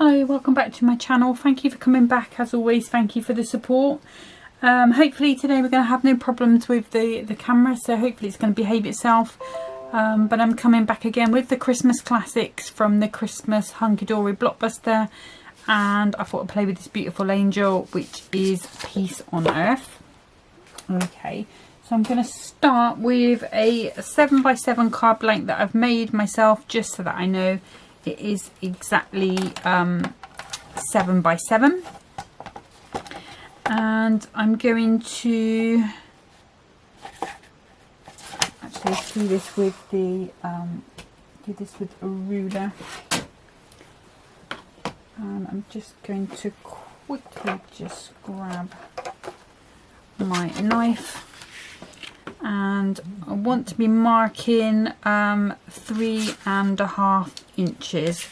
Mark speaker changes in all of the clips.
Speaker 1: Hello, welcome back to my channel. Thank you for coming back. As always, thank you for the support. Hopefully today we're going to have no problems with the camera, so hopefully it's going to behave itself. But I'm coming back again with the Christmas classics from the Christmas Hunkydory Blockbuster, and I thought I'd play with this beautiful angel, which is Peace on Earth. Okay, so I'm going to start with a 7x7 card blank that I've made myself, just so that I know it is exactly 7x7, and I'm going to actually do this with a ruler, and I'm just going to quickly just grab my knife, and I want to be marking 3.5 inches.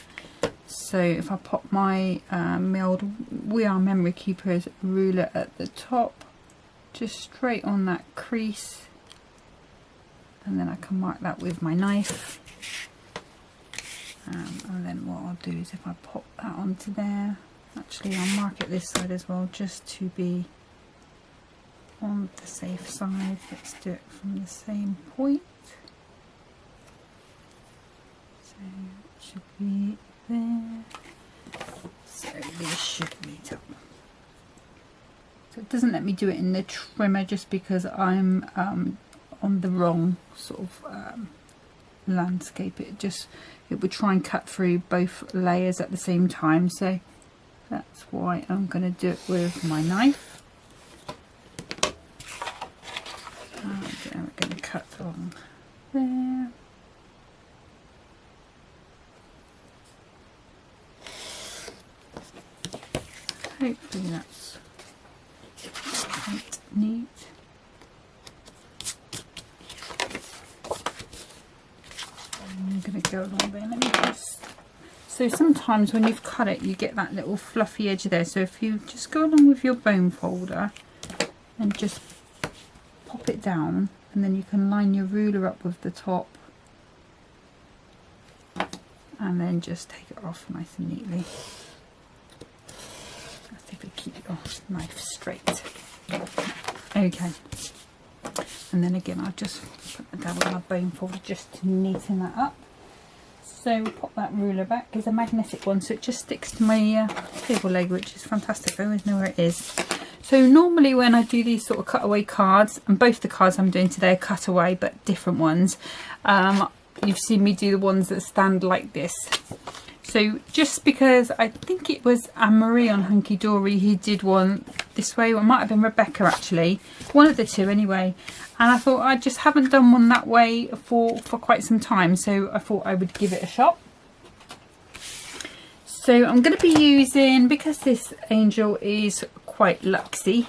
Speaker 1: So if I pop my my old We Are Memory Keepers ruler at the top, just straight on that crease, and then I can mark that with my knife. And then what I'll do is, if I pop that onto there, actually I'll mark it this side as well, just to be on the safe side. Let's do it from the same point. So it should be there. So these should meet up. So it doesn't let me do it in the trimmer just because I'm on the wrong sort of landscape. It would try and cut through both layers at the same time. So that's why I'm going to do it with my knife. And we're going to cut along there. Hopefully that's quite neat. I'm going to go along there. Let me just. So sometimes when you've cut it, you get that little fluffy edge there. So if you just go along with your bone folder and just pop it down, and then you can line your ruler up with the top, and then just take it off nice and neatly. That's if you keep your knife straight. Okay, and then again I'll just put that down with my bone folder just to neaten that up. So pop that ruler back. It's a magnetic one, so it just sticks to my table leg, which is fantastic. I always know where it is. So normally when I do these sort of cutaway cards, and both the cards I'm doing today are cutaway but different ones, you've seen me do the ones that stand like this. So just because I think it was Anne-Marie on Hunkydory who did one this way, or it might have been Rebecca actually, one of the two anyway, and I thought I just haven't done one that way for quite some time, so I thought I would give it a shot. So I'm going to be using, because this angel is quite luxy,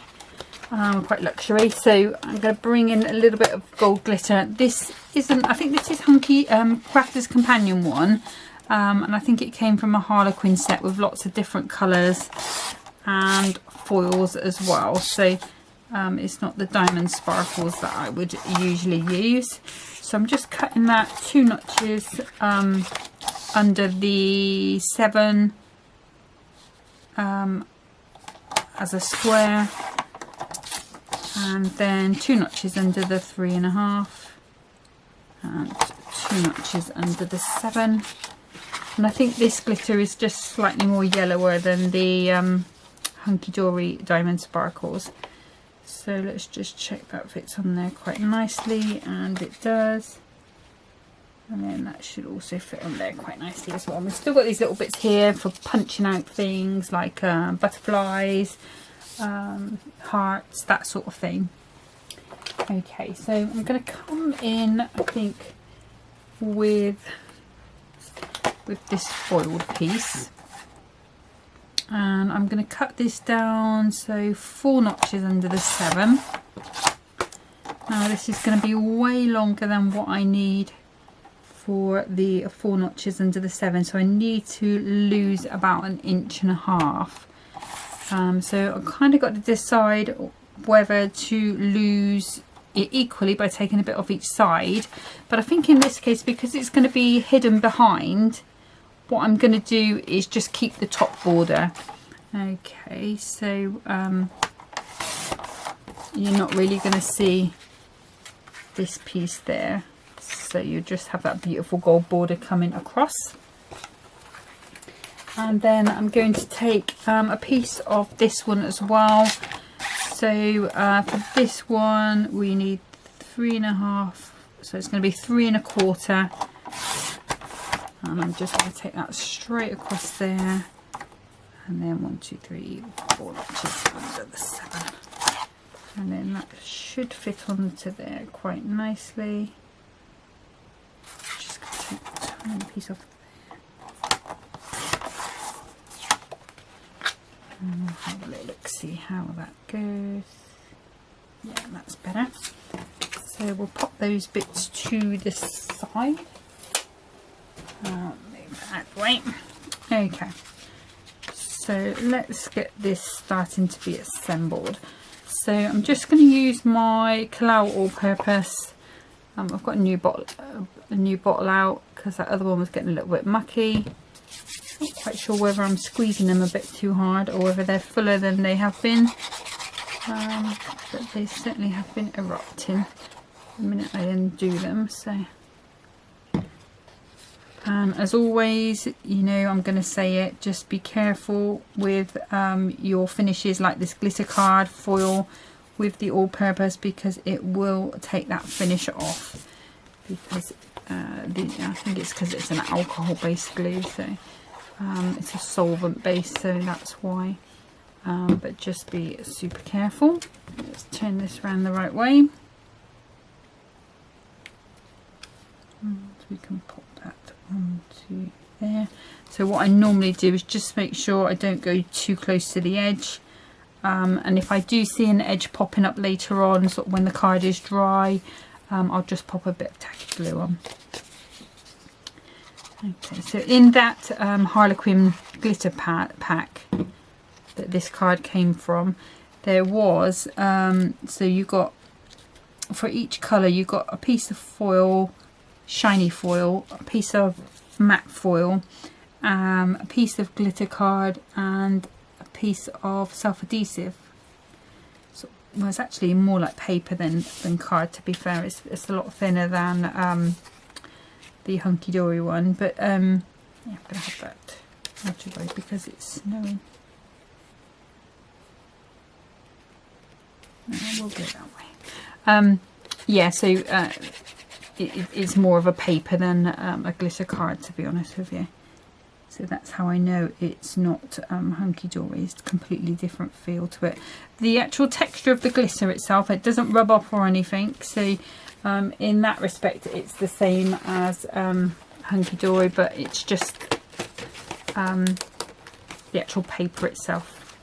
Speaker 1: quite luxury, so I'm going to bring in a little bit of gold glitter. This isn't, I think this is Crafter's Companion one, and I think it came from a Harlequin set with lots of different colours and foils as well. So it's not the diamond sparkles that I would usually use. So I'm just cutting that 2 notches under the 7 as a square, and then 2 notches under the 3.5, and 2 notches under the 7. And I think this glitter is just slightly more yellower than the Hunkydory diamond sparkles. So let's just check that fits on there quite nicely, and it does. And then that should also fit on there quite nicely as well. And we've still got these little bits here for punching out things like butterflies, hearts, that sort of thing. Okay, so I'm going to come in, I think, with this foiled piece, and I'm going to cut this down, so 4 notches under the 7. Now this is going to be way longer than what I need for the 4 notches under the 7, so I need to lose about 1.5 inches. So I've kind of got to decide whether to lose it equally by taking a bit off each side, but I think in this case, because it's going to be hidden behind, what I'm going to do is just keep the top border. Okay, so you're not really going to see this piece there, so you just have that beautiful gold border coming across. And then I'm going to take a piece of this one as well. So for this one we need 3.5, so it's going to be 3 1/4, and I'm just going to take that straight across there, and then 1 2 3 4 notches under the 7, and then that should fit onto there quite nicely. Just going to take the tiny piece off. And we'll have a little look, see how that goes. Yeah, that's better. So we'll pop those bits to the side. Move that out of the way. Okay, so let's get this starting to be assembled. So I'm just going to use my cutaway all-purpose. I've got a new bottle out because that other one was getting a little bit mucky. Not quite sure whether I'm squeezing them a bit too hard or whether they're fuller than they have been, but they certainly have been erupting the minute I undo them. So, as always, you know, I'm going to say it, just be careful with your finishes like this glitter card foil with the all-purpose, because it will take that finish off, because I think it's because it's an alcohol based glue, so it's a solvent base, so that's why. But just be super careful. Let's turn this around the right way. And we can pop that onto there. So what I normally do is just make sure I don't go too close to the edge. And if I do see an edge popping up later on, sort of when the card is dry, I'll just pop a bit of tacky glue on. Okay, so in that Harlequin glitter pack that this card came from, there was, so you got, for each colour you got a piece of foil, shiny foil, a piece of matte foil, a piece of glitter card, and a piece of self-adhesive. So, well, it's actually more like paper than card, to be fair. It's a lot thinner than the Hunkydory one, but yeah, I'm going to have that out of the way because it's snowing. No, we'll go that way. Yeah, so it's more of a paper than a glitter card, to be honest with you. So that's how I know it's not Hunkydory. It's a completely different feel to it. The actual texture of the glitter itself, it doesn't rub off or anything, so in that respect it's the same as Hunkydory, but it's just the actual paper itself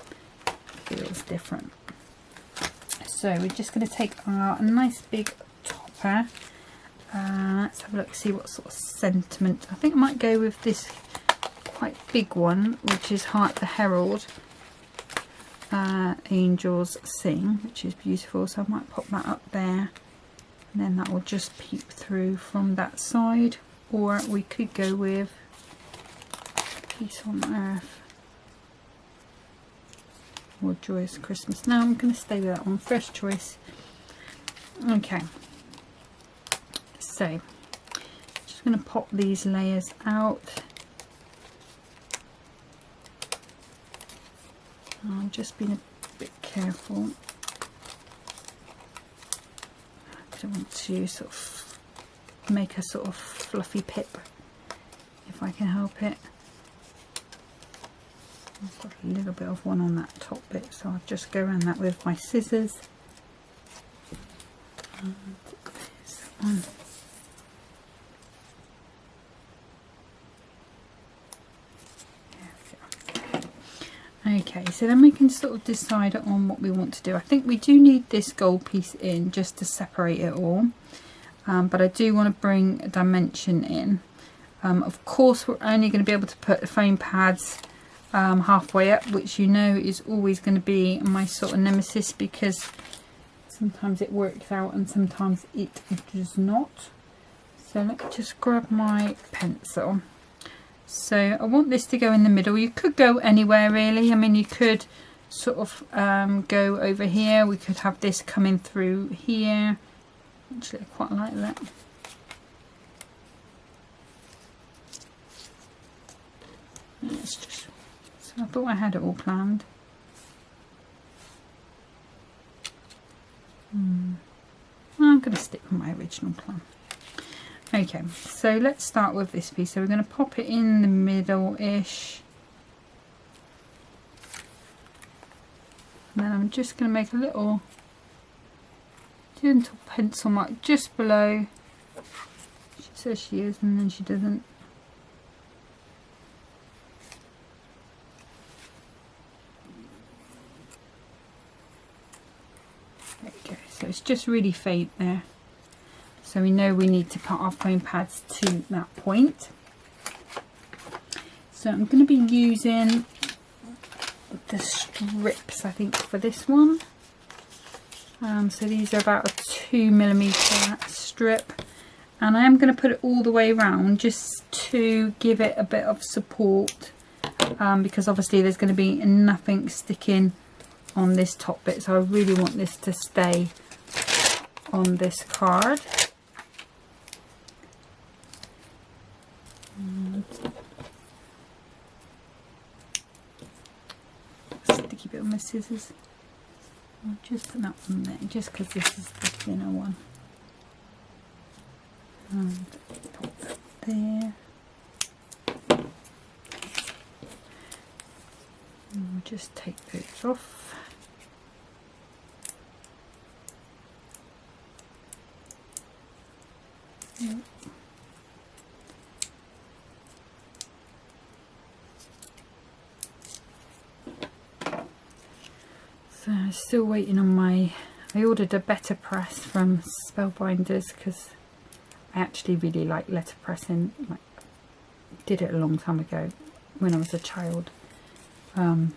Speaker 1: feels different. So we're just going to take a nice big topper. Let's have a look, see what sort of sentiment. I think I might go with this quite big one, which is Heart the Herald, Angels Sing, which is beautiful. So I might pop that up there, and then that will just peep through from that side. Or we could go with Peace on Earth or Joyous Christmas. No, I'm going to stay with that one, first choice. Okay, so just going to pop these layers out. I'm just being a bit careful. I don't want to sort of make a sort of fluffy pip if I can help it. I've got a little bit of one on that top bit, so I'll just go around that with my scissors. And there's that one. Okay, so then we can sort of decide on what we want to do. I think we do need this gold piece in just to separate it all, but I do want to bring a dimension in. Of course, we're only going to be able to put the foam pads halfway up, which you know is always going to be my sort of nemesis, because sometimes it works out and sometimes it does not. So let me just grab my pencil. So I want this to go in the middle. You could go anywhere really. I mean, you could sort of go over here. We could have this coming through here. Actually, I quite like that. It's just, so I thought I had it all planned. I'm going to stick with my original plan. Okay, so let's start with this piece. So we're going to pop it in the middle-ish. And then I'm just going to make a little gentle pencil mark just below. She says she is, and then she doesn't. There we go. So it's just really faint there. So we know we need to put our foam pads to that point. So I'm going to be using the strips, I think, for this one. So these are about a 2mm strip, and I am going to put it all the way around just to give it a bit of support, because obviously there's going to be nothing sticking on this top bit, so I really want this to stay on this card. Sticky bit on my scissors. I'll just put that one there, just because this is the thinner one. And pop that there. And we'll just take those off. Yep. So I'm still waiting on my, I ordered a better press from Spellbinders because I actually really like letterpressing. Like, did it a long time ago when I was a child. We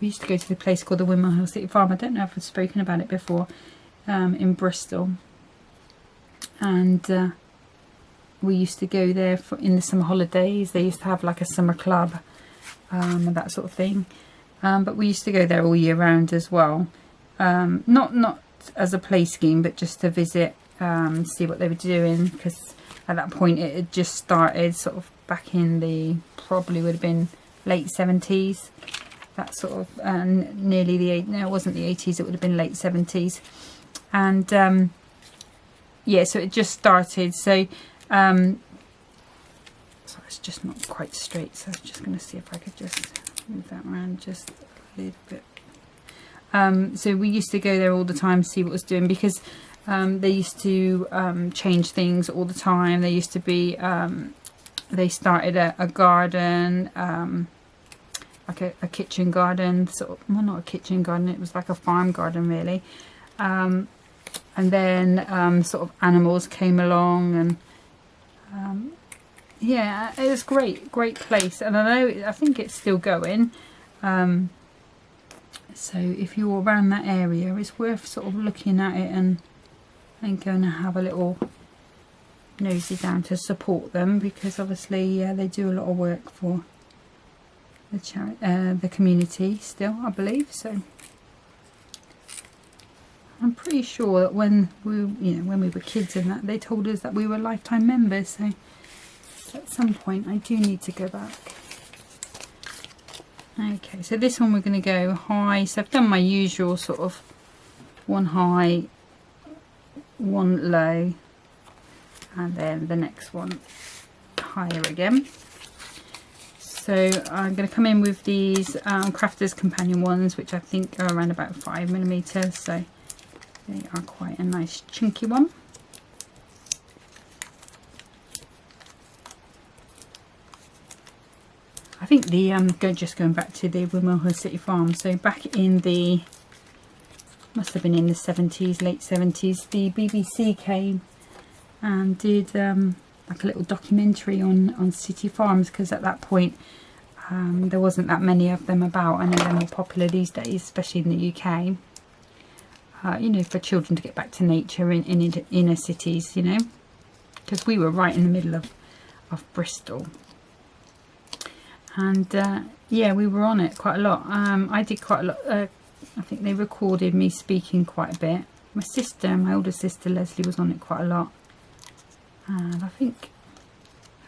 Speaker 1: used to go to the place called the Windmill Hill City Farm. I don't know if I've spoken about it before, in Bristol. And we used to go there in the summer holidays. They used to have like a summer club and that sort of thing. But we used to go there all year round as well. Not as a play scheme, but just to visit, see what they were doing. Because at that point it had just started, sort of back in the, probably would have been late 70s. That sort of, nearly the, no, it wasn't the 80s, it would have been late 70s. And yeah, so it just started. So, so it's just not quite straight. So I'm just going to see if I could just move that around just a little bit. So we used to go there all the time to see what was doing, because they used to change things all the time. They used to be, they started a garden, like a kitchen garden, sort of, well, not a kitchen garden, it was like a farm garden really. And then sort of animals came along, and yeah, it was great place. And I think it's still going. So if you're around that area, it's worth sort of looking at it and going to have a little nosy down to support them, because obviously they do a lot of work for the community still, I believe. So I'm pretty sure that when we were kids and that, they told us that we were lifetime members. So at some point I do need to go back. Okay, so this one we're going to go high. So I've done my usual sort of one high, one low, and then the next one higher again. So I'm going to come in with these Crafter's Companion ones, which I think are around about 5mm. So they are quite a nice chunky one. I think the just going back to the Windmill Hill City Farm. So back in the, must have been in the 70s, late 70s, the BBC came and did like a little documentary on city farms, because at that point there wasn't that many of them about. I know they're more popular these days, especially in the UK. You know, for children to get back to nature in inner cities, you know, because we were right in the middle of Bristol. and yeah, we were on it quite a lot. I did quite a lot. I think they recorded me speaking quite a bit. My sister, my older sister Leslie, was on it quite a lot, and I think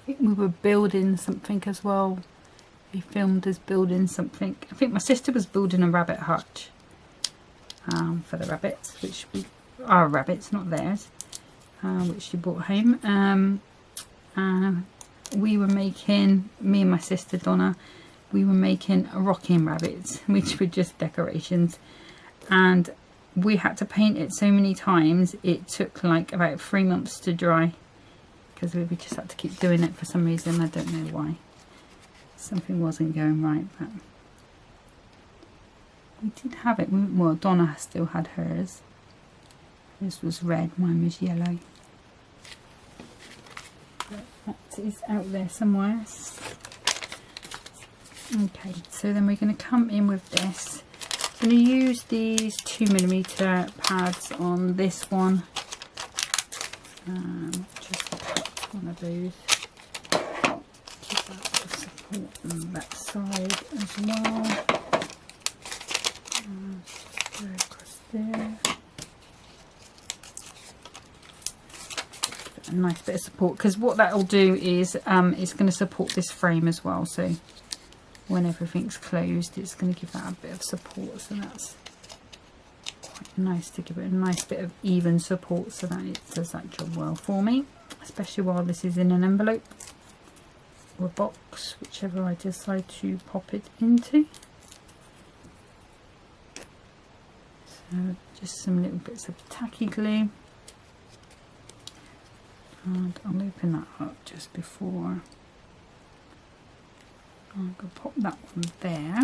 Speaker 1: we were building something as well. We filmed us building something. I think my sister was building a rabbit hutch for the rabbits, which our rabbits, not theirs, which she brought home. We were making, me and my sister Donna, we were making rocking rabbits, which were just decorations, and we had to paint it so many times it took like about 3 months to dry, because we just had to keep doing it for some reason. I don't know why. Something wasn't going right, but we did have it. Well, Donna still had hers. This was red, mine was yellow. But that is out there somewhere. Okay, so then we're going to come in with this. I'm going to use these 2mm pads on this one. Just cut one of those. Give that support on that side as well. Just go across there. A nice bit of support, because what that will do is it's going to support this frame as well. So when everything's closed, it's going to give that a bit of support. So that's quite nice to give it a nice bit of even support, so that it does that job well for me, especially while this is in an envelope or a box, whichever I decide to pop it into. So just some little bits of tacky glue, and I'll open that up just before. I'm going to pop that one there.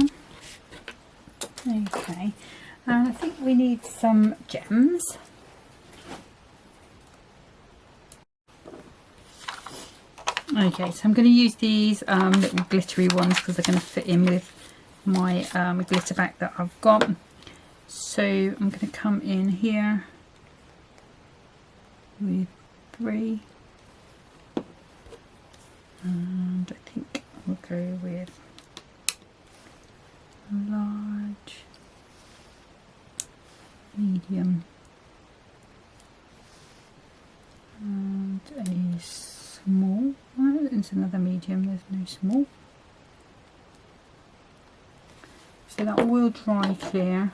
Speaker 1: Okay, and I think we need some gems. Okay, so I'm going to use these little glittery ones because they're going to fit in with my glitter bag that I've got. So I'm going to come in here with 3, and I think we'll go with large, medium, and a small. Oh, it's another medium, there's no small. So that will dry clear,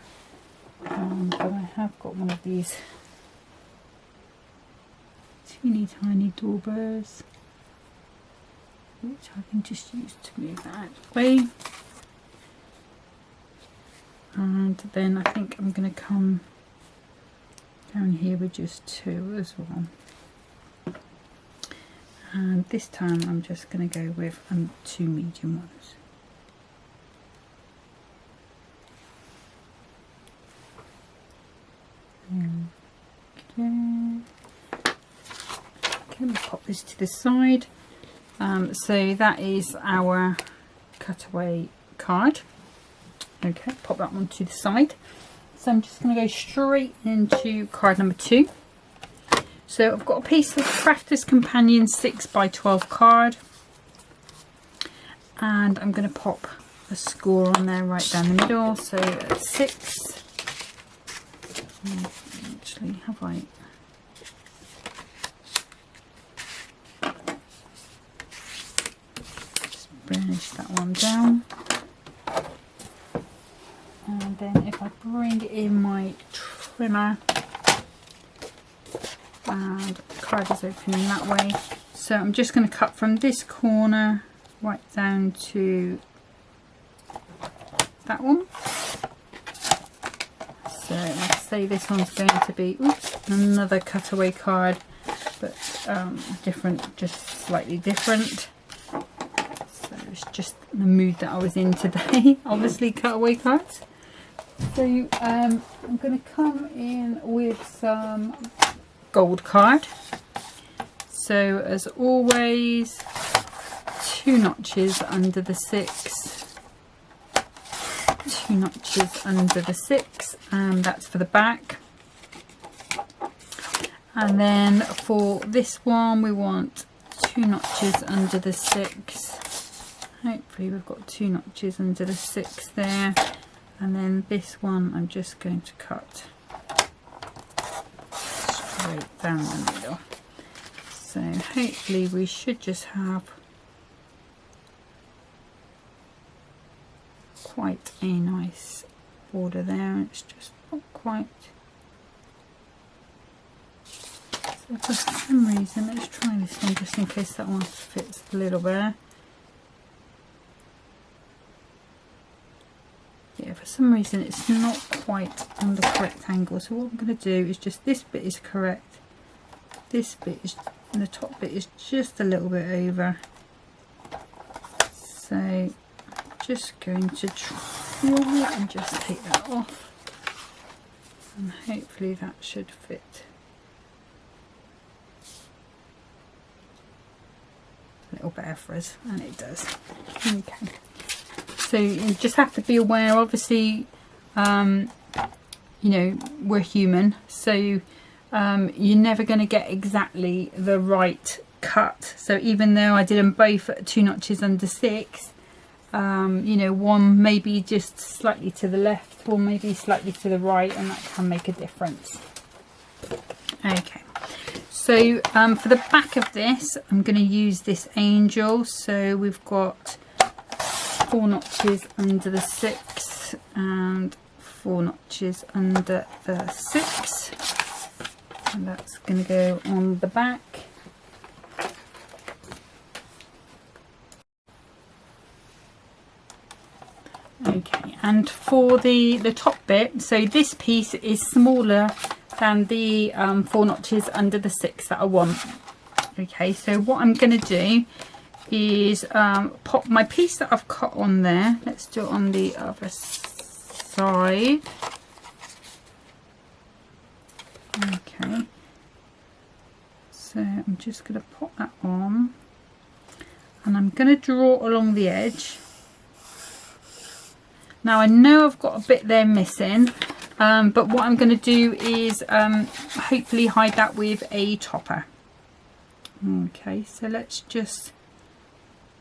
Speaker 1: but I have got one of these teeny tiny daubers, which I can just use to move that out of the way. And then I think I'm going to come down here with just 2 as well. And this time I'm just going to go with 2 medium ones. Okay. Let me pop this to the side. So that is our cutaway card. Okay, pop that one to the side. So I'm just going to go straight into card number 2. So I've got a piece of Crafter's Companion 6x12 card, and I'm going to pop a score on there right down the middle. So 6. Actually, have I? Just burnish that one down. And then if I bring in my trimmer, and the card is opening that way, so I'm just going to cut from this corner right down to that one. So like I say, this one's going to be another cutaway card, but different, just slightly different. So it's just the mood that I was in today. Obviously cutaway cards. So I'm going to come in with some gold card. So as always, 2 notches under the 6, 2 notches under the 6, and that's for the back. And then for this one we want 2 notches under the 6 hopefully we've got 2 notches under the 6 there, and then this one I'm just going to cut straight down the middle. So hopefully we should just have quite a nice border there. It's just not quite. So for some reason, let's try this one just in case that one fits a little better. Yeah, for some reason it's not quite on the correct angle. So what I'm going to do is just, this bit is correct. This bit is, and the top bit is just a little bit over. So I'm just going to try and just take that off. And hopefully that should fit. A little better for us, and it does. Okay. So you just have to be aware, obviously, you know, we're human, so you're never going to get exactly the right cut. So even though I did them both at 2 notches under 6, you know, one maybe just slightly to the left, or maybe slightly to the right, and that can make a difference. Okay. So for the back of this, I'm going to use this angel. So we've got 4 notches under the 6 and 4 notches under the 6, and that's going to go on the back. Okay, and for the top bit, so this piece is smaller than the 4 notches under the 6 that I want. Okay, so what I'm going to do is pop my piece that I've cut on there. Let's do it on the other side. Okay, so I'm just going to pop that on, and I'm going to draw along the edge. Now I know I've got a bit there missing, but what I'm going to do is hopefully hide that with a topper. Okay, so let's just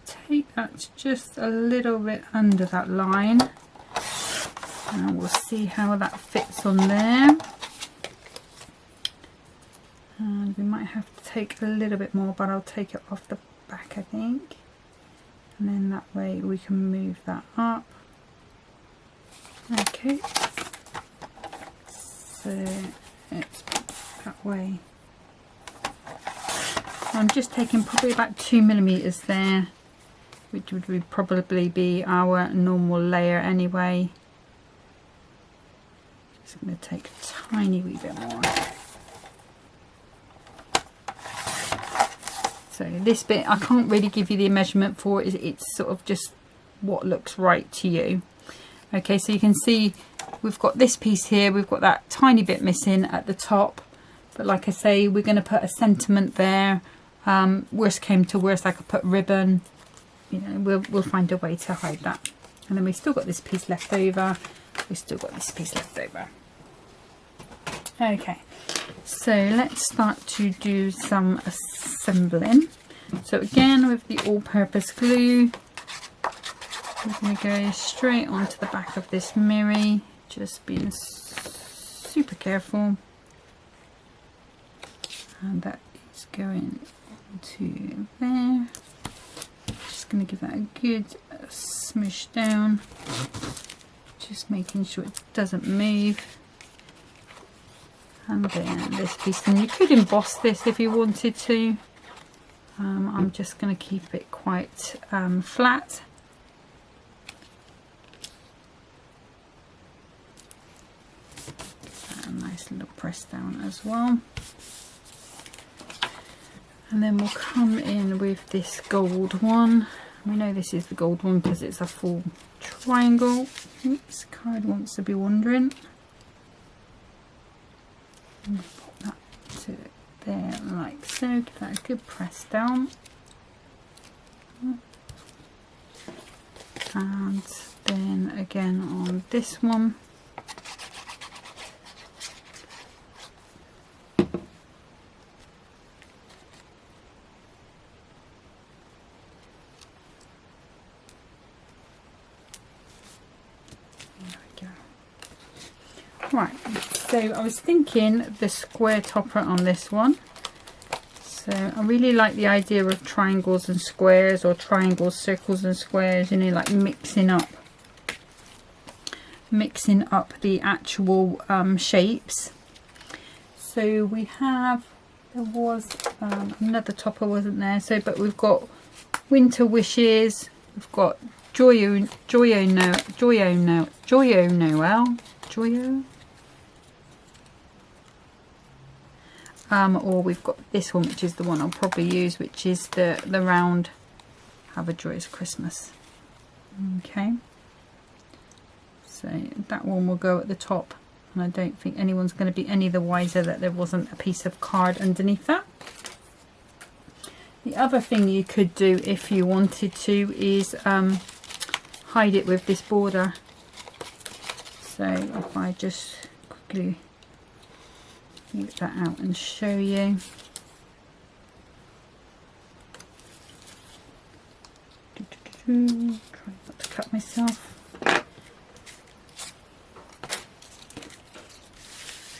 Speaker 1: take that just a little bit under that line, and we'll see how that fits on there. And we might have to take a little bit more, but I'll take it off the back, I think, and then that way we can move that up. Okay, so it's that way. I'm just taking probably about 2 millimeters there, which would probably be our normal layer anyway. Just going to take a tiny wee bit more. So this bit I can't really give you the measurement for it. It's sort of just what looks right to you. Okay, so you can see we've got this piece here, we've got that tiny bit missing at the top, but like I say, we're going to put a sentiment there. Worst came to worst, I could put ribbon, you know, we'll find a way to hide that. And then we've still got this piece left over, Okay, so let's start to do some assembling. So again, with the all-purpose glue, we're going to go straight onto the back of this mirror, just being super careful. And that is going into there. Just going to give that a good smush down, just making sure it doesn't move. And then this piece, and you could emboss this if you wanted to. I'm just going to keep it quite flat. Nice little press down as well, and then we'll come in with this gold one. We know this is the gold one because it's a full triangle. Oops, card wants to be wondering. Pop that to there like so, give that a good press down, and then again on this one. Right, so I was thinking the square topper on this one. So I really like the idea of triangles and squares, or triangles, circles and squares, you know, like mixing up the actual shapes. So we have, there was another topper, wasn't there? So, but we've got winter wishes, we've got joyo Noel, or we've got this one, which is the one I'll probably use, which is the round Have a Joyous Christmas. Okay, so that one will go at the top, and I don't think anyone's going to be any the wiser that there wasn't a piece of card underneath that. The other thing you could do if you wanted to is hide it with this border. So if I just quickly get that out and show you. Try not to cut myself.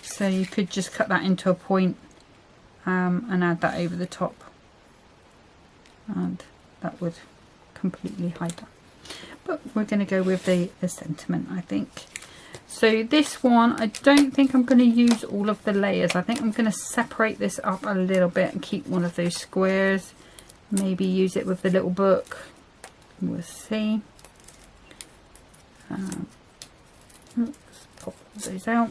Speaker 1: So you could just cut that into a point and add that over the top, and that would completely hide that. But we're going to go with the sentiment, I think. So this one, I don't think I'm going to use all of the layers. I think I'm going to separate this up a little bit and keep one of those squares. Maybe use it with the little book. We'll see. Let's pop those out.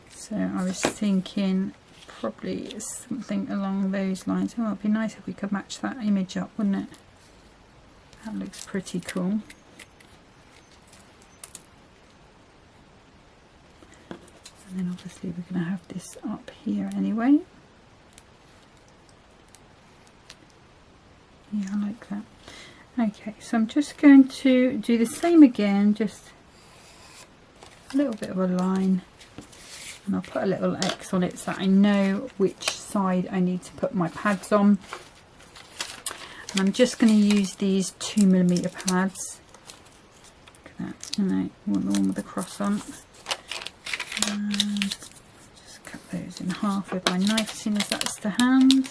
Speaker 1: So I was thinking probably something along those lines. Oh, it'd be nice if we could match that image up, wouldn't it? That looks pretty cool. And then obviously we're going to have this up here anyway. Yeah, I like that. Okay, so I'm just going to do the same again, just a little bit of a line, and I'll put a little X on it so I know which side I need to put my pads on. And I'm just going to use these 2mm pads. Look at that, you know, I want the one with the cross on. And just cut those in half with my knife, seeing as that's to hand.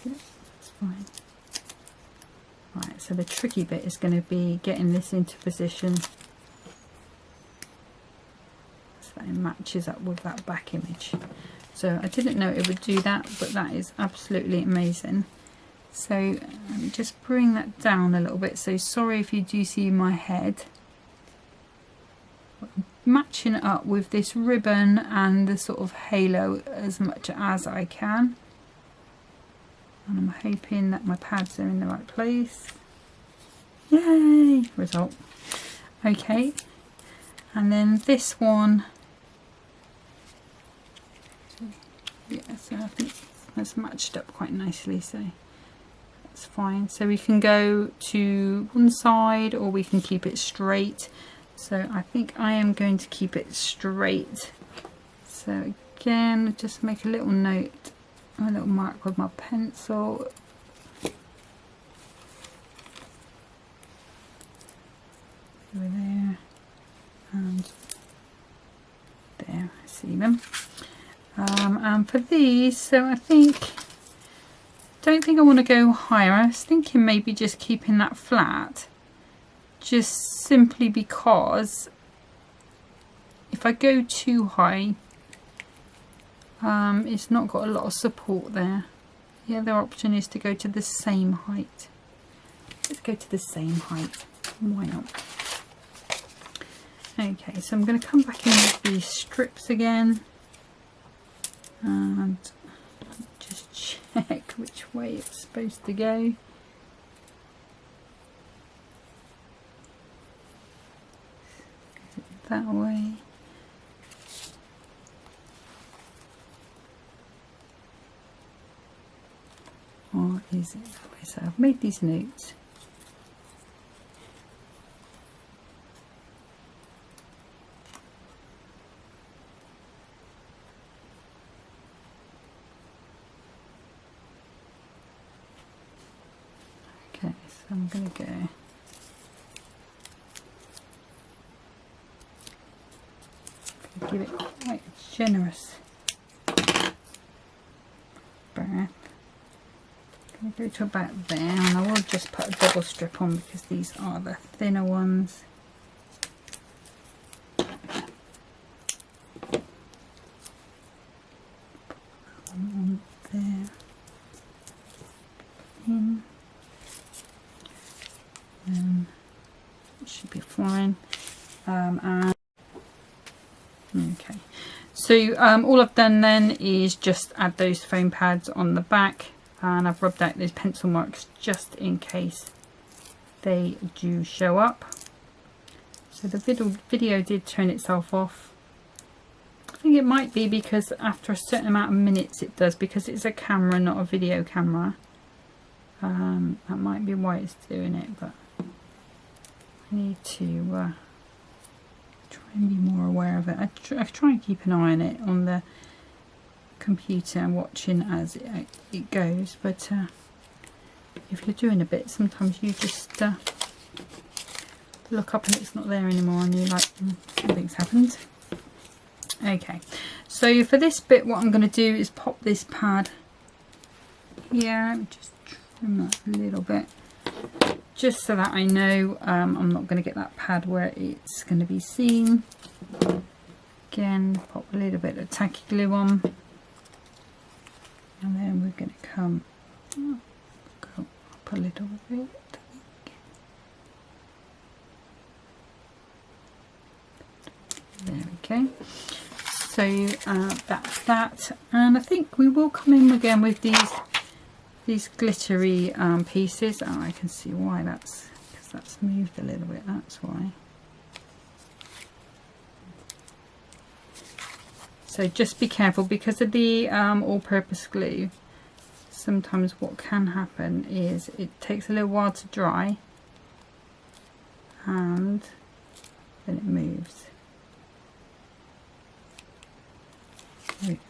Speaker 1: That's fine. Right, so the tricky bit is going to be getting this into position so that it matches up with that back image. So I didn't know it would do that, but that is absolutely amazing. So let me just bring that down a little bit. So sorry if you do see my head. I'm matching it up with this ribbon and the sort of halo as much as I can. And I'm hoping that my pads are in the right place. Yay! Result. Okay. And then this one. Yeah, so I think that's matched up quite nicely. So that's fine. So we can go to one side or we can keep it straight. So I think I am going to keep it straight. So again, just make a little note, a little mark with my pencil. Over there and there, I see them. And for these, so I don't think I want to go higher. I was thinking maybe just keeping that flat, just simply because if I go too high, it's not got a lot of support there. The other option is to go to the same height. Let's go to the same height. Why not? Okay, so I'm going to come back in with these strips again and just check which way it's supposed to go. Is it that way? Or is it that way? So I've made these notes. Okay, so I'm going to go give it quite a generous bath. I'm going to go to about there, and I will just put a double strip on because these are the thinner ones. On there, in, and it should be fine. And okay, so all I've done then is just add those foam pads on the back, and I've rubbed out those pencil marks just in case they do show up. So the video did turn itself off. I think it might be because after a certain amount of minutes it does, because it's a camera, not a video camera. That might be why it's doing it, but I need to try and be more aware of it. I try and keep an eye on it on the computer and watching as it goes, but if you're doing a bit, sometimes you just look up and it's not there anymore and you're like, something's happened. Okay, so for this bit what I'm going to do is pop this pad here, just trim that a little bit, just so that I know I'm not going to get that pad where it's going to be seen. Again, pop a little bit of tacky glue on, and then we're going to go up a little bit. There we go. So that's that, and I think we will come in again with these glittery pieces. Oh, I can see why, that's because that's moved a little bit, that's why. So just be careful because of the all-purpose glue. Sometimes what can happen is it takes a little while to dry and then it moves. There we go.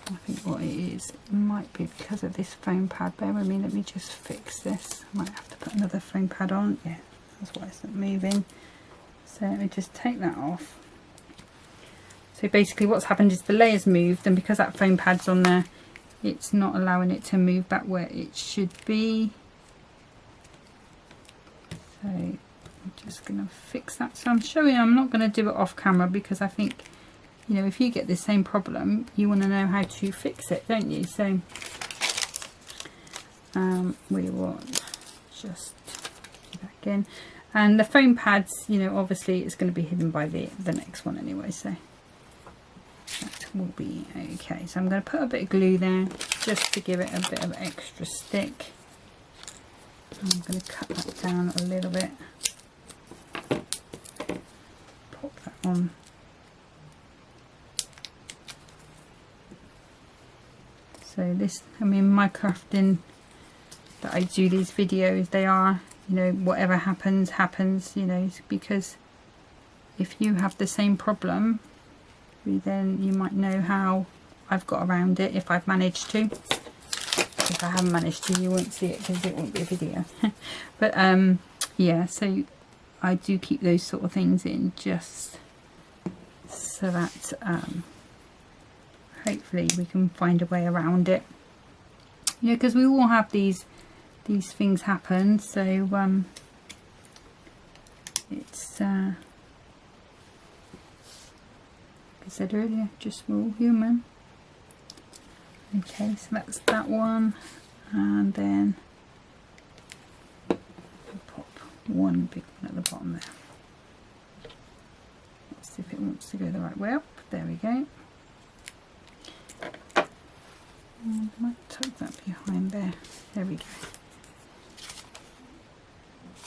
Speaker 1: I think what it is, it might be because of this foam pad. Bear with me, let me just fix this. I might have to put another foam pad on. Yeah, that's why it's not moving. So let me just take that off. So basically what's happened is the layer's moved, and because that foam pad's on there, it's not allowing it to move back where it should be. So I'm just going to fix that. So I'm showing, I'm not going to do it off camera because I think, you know, if you get the same problem, you want to know how to fix it, don't you? So we will just do that again. And the foam pads, you know, obviously it's going to be hidden by the next one anyway, so that will be okay. So I'm going to put a bit of glue there just to give it a bit of extra stick. I'm going to cut that down a little bit. Pop that on. So this, I mean, my crafting that I do these videos, they are, you know, whatever happens, you know, because if you have the same problem, then you might know how I've got around it if I've managed to. If I haven't managed to, you won't see it because it won't be a video. But yeah, so I do keep those sort of things in just so that hopefully we can find a way around it. You know, because we all have these things happen, so it's like I said earlier, just we're all human. Okay, so that's that one, and then we'll pop one big one at the bottom there. Let's see if it wants to go the right way up. There we go. And I might tuck that behind there. There we go.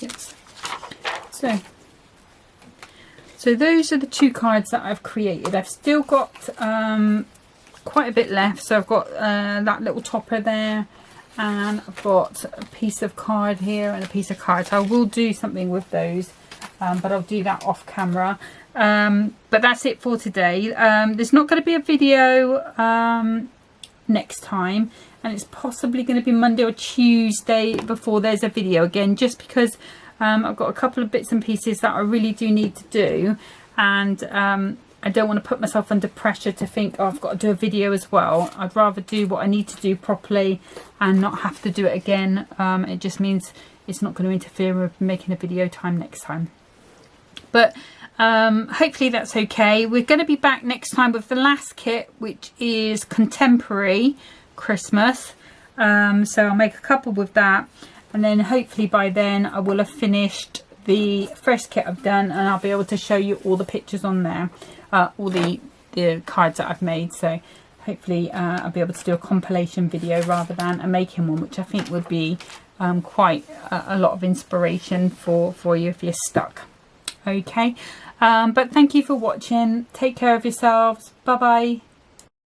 Speaker 1: Yes. So those are the two cards that I've created. I've still got quite a bit left. So I've got that little topper there, and I've got a piece of card here and a piece of card. So I will do something with those, but I'll do that off camera. But that's it for today. There's not going to be a video next time, and it's possibly going to be Monday or Tuesday before there's a video again, just because I've got a couple of bits and pieces that I really do need to do, and I don't want to put myself under pressure to think, oh, I've got to do a video as well. I'd rather do what I need to do properly and not have to do it again. It just means it's not going to interfere with making a video time next time. But hopefully that's okay. We're going to be back next time with the last kit, which is Contemporary Christmas. So I'll make a couple with that, and then hopefully by then I will have finished the first kit I've done, and I'll be able to show you all the pictures on there, all the cards that I've made. So hopefully I'll be able to do a compilation video rather than a making one, which I think would be quite a lot of inspiration for you if you're stuck. Okay, but thank you for watching. Take care of yourselves. Bye bye.